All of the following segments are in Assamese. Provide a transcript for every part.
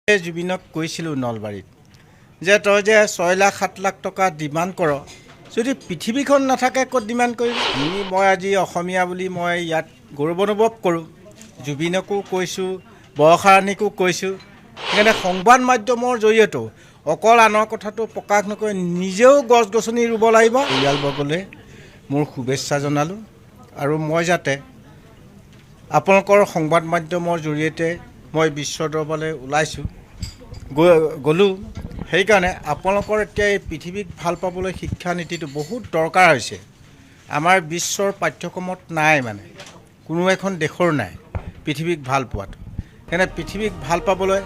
জুবিনক কৈছিলোঁ নলবাৰীত যে তই যে 6 লাখ 7 লাখ টকা ডিমাণ্ড কৰ যদি পৃথিৱীখন নাথাকে ক'ত ডিমাণ্ড কৰিবি মই আজি অসমীয়া বুলি মই ইয়াত গৌৰৱ অনুভৱ কৰোঁ জুবিনকো কৈছোঁ বৰষাৰাণীকো কৈছোঁ সেইকাৰণে সংবাদ মাধ্যমৰ জৰিয়তে অকল আনৰ কথাটো প্ৰকাশ নকৰি নিজেও গছ গছনি ৰুব লাগিব পৰিয়ালবৰ্গলৈ মোৰ শুভেচ্ছা জনালোঁ আৰু মই যাতে আপোনালোকৰ সংবাদ মাধ্যমৰ জৰিয়তে মই বিশ্ব দৰবাৰলৈ ওলাইছোঁ গ'লোঁ সেইকাৰণে আপোনালোকৰ এতিয়া এই পৃথিৱীক ভাল পাবলৈ শিক্ষা নীতিটো বহুত দৰকাৰ হৈছে আমাৰ বিশ্বৰ পাঠ্যক্ৰমত নাই মানে কোনো এখন দেশৰ নাই পৃথিৱীক ভাল পোৱাটো সেইকাৰণে পৃথিৱীক ভাল পাবলৈ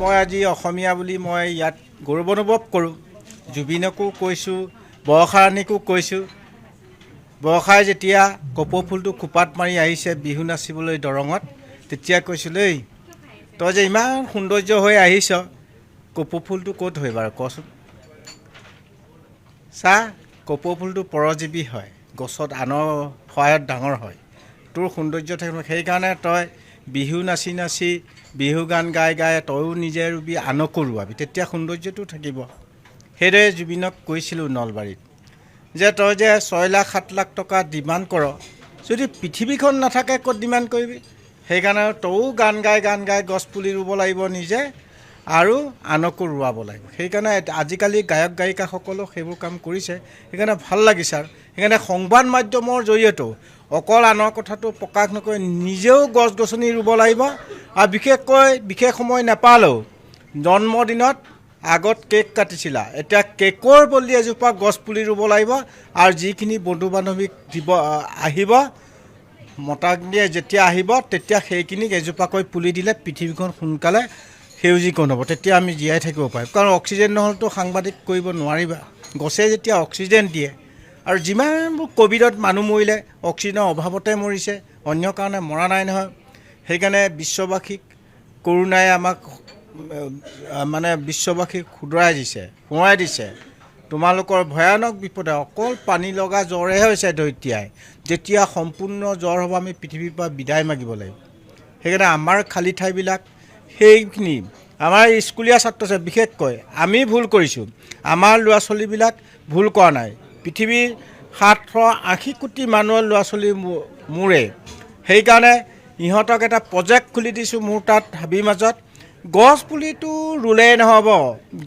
মই আজি অসমীয়া বুলি মই ইয়াত গৌৰৱ অনুভৱ কৰোঁ জুবিনকো কৈছোঁ বৰষাৰাণীকো কৈছোঁ বৰষাই যেতিয়া কপৌ ফুলটো খোপাত মাৰি আহিছে বিহু নাচিবলৈ দৰঙত তেতিয়া কৈছিলোঁ এই তই যে ইমান সৌন্দৰ্য হৈ আহিছ কপৌ ফুলটো ক'ত হয় বাৰু কচোন চা কপৌ ফুলটো পৰজীৱী হয় গছত আনৰ সহায়ত ডাঙৰ হয় তোৰ সৌন্দৰ্য থাকিব সেইকাৰণে তই বিহু নাচি নাচি বিহু গান গাই গাই তয়ো নিজে ৰুবি আনকো ৰুৱাবি তেতিয়া সৌন্দৰ্যটো থাকিব সেইদৰে জুবিনক কৈছিলোঁ নলবাৰীত যে তই যে 6 লাখ 7 লাখ টকা ডিমাণ্ড কৰ যদি পৃথিৱীখন নাথাকে ক'ত ডিমাণ্ড কৰিবি সেইকাৰণে তয়ো গান গাই গছ পুলি ৰুব লাগিব নিজে আৰু আনকো ৰুৱাব লাগিব সেইকাৰণে আজিকালি গায়ক গায়িকাসকলেও সেইবোৰ কাম কৰিছে সেইকাৰণে ভাল লাগিছে আৰু সেইকাৰণে সংবাদ মাধ্যমৰ জৰিয়তে অকল আনৰ কথাটো প্ৰকাশ নকৰি নিজেও গছ গছনি ৰুব লাগিব আৰু বিশেষ সময় নাপালেও জন্মদিনত আগত কেক কাটিছিলা এতিয়া কেকৰ বদলি এজোপা গছ পুলি ৰুব লাগিব আৰু যিখিনি বন্ধু বান্ধৱীক দিব আহিব মতাগনিয়ে যেতিয়া আহিব তেতিয়া সেইখিনিক এজোপাকৈ পুলি দিলে পৃথিৱীখন সোনকালে সেউজীকৰণ হ'ব তেতিয়া আমি জীয়াই থাকিব পাৰিম কাৰণ অক্সিজেন নহ'লেতো সাংবাদিক কৰিব নোৱাৰিবা গছে যেতিয়া অক্সিজেন দিয়ে আৰু যিমানবোৰ ক'ভিডত মানুহ মৰিলে অক্সিজেনৰ অভাৱতে মৰিছে অন্য কাৰণে মৰা নাই নহয় সেইকাৰণে বিশ্ববাসীক কৰোণাই আমাক মানে বিশ্ববাসীক সোঁৱৰাই দিছে তোমালোকৰ ভয়ানক বিপদে অকল পানী লগা জ্বৰহে হৈছে দৈত্যাই যেতিয়া সম্পূৰ্ণ জ্বৰ হ'ব আমি পৃথিৱীৰ পৰা বিদায় মাগিব লাগিব সেইকাৰণে আমাৰ খালী ঠাইবিলাক সেইখিনি আমাৰ স্কুলীয়া ছাত্ৰ ছাত্ৰী বিশেষকৈ আমি ভুল কৰিছোঁ আমাৰ ল'ৰা ছোৱালীবিলাক ভুল কৰা নাই পৃথিৱীৰ 780 কোটি মানুহৰ ল'ৰা ছোৱালী মোৰে সেইকাৰণে ইহঁতক এটা প্ৰজেক্ট খুলি দিছোঁ মোৰ তাত হাবিৰ মাজত গছ পুলিটো ৰুলেই নহ'ব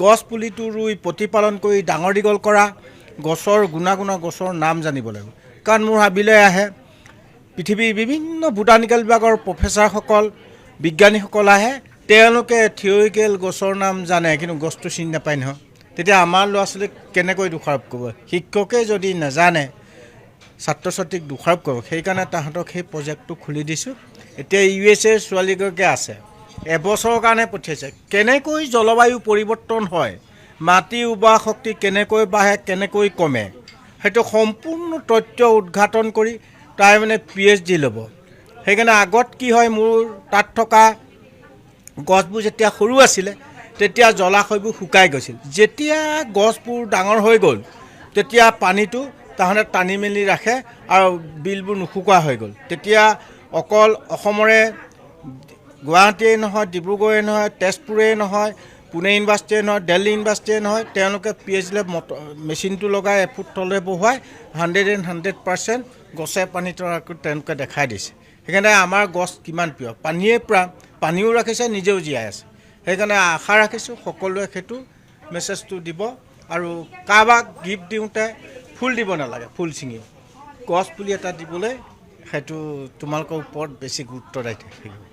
গছ পুলিটো ৰুই প্ৰতিপালন কৰি ডাঙৰ দীঘল কৰা গছৰ গুণাগুণৰ গছৰ নাম জানিব লাগিব কাৰণ মোৰ হাবিলৈ আহে পৃথিৱীৰ বিভিন্ন বোটানিকেল বিভাগৰ প্ৰফেচাৰসকল বিজ্ঞানীসকল আহে তেওঁলোকে থিয়ৰিকেল গছৰ নাম জানে কিন্তু গছটো চিনি নাপায় নহয় তেতিয়া আমাৰ ল'ৰা ছোৱালীক কেনেকৈ দোষাৰোপ কৰিব শিক্ষকে যদি নাজানে ছাত্ৰ ছাত্ৰীক দোষাৰোপ কৰিব সেইকাৰণে তাহাঁতক সেই প্ৰজেক্টটো খুলি দিছোঁ এতিয়া USA ছোৱালীগৰাকী আছে এবছৰৰ কাৰণে পঠিয়াইছে কেনেকৈ জলবায়ু পৰিৱৰ্তন হয় মাটিৰ উৰ্বৰ শক্তি কেনেকৈ বাঢ়ে কেনেকৈ কমে সেইটো সম্পূৰ্ণ তথ্য উদ্ঘাটন কৰি তাই মানে PhD ল'ব সেইকাৰণে আগত কি হয় মোৰ তাত থকা গছবোৰ যেতিয়া সৰু আছিলে তেতিয়া জলাশয়বোৰ শুকাই গৈছিল যেতিয়া গছবোৰ ডাঙৰ হৈ গ'ল তেতিয়া পানীটো তাহাঁতে টানি মেলি ৰাখে আৰু বিলবোৰ নুশুকোৱা হৈ গ'ল তেতিয়া অকল অসমৰে গুৱাহাটীয়ে নহয় ডিব্ৰুগড়ে নহয় তেজপুৰে নহয় পুনে ইউনিভাৰ্চিটিয়ে নহয় দিল্লী ইউনিভাৰ্চিটিয়ে নহয় তেওঁলোকে PhD মেচিনটো লগাই এফুট তললৈ বহুৱাই 100% গছে পানী তৰাকৈ তেওঁলোকে দেখাই দিছে সেইকাৰণে আমাৰ গছ কিমান প্ৰিয় পানীও ৰাখিছে নিজেও জীয়াই আছে সেইকাৰণে আশা ৰাখিছোঁ সকলোৱে সেইটো মেছেজটো দিব আৰু কাৰোবাক গিফ্ট দিওঁতে ফুল দিব নালাগে ফুল ছিঙি গছ পুলি এটা দিবলৈ সেইটো তোমালোকৰ ওপৰত বেছি গুৰুত্ব দায়িত্ব থাকিব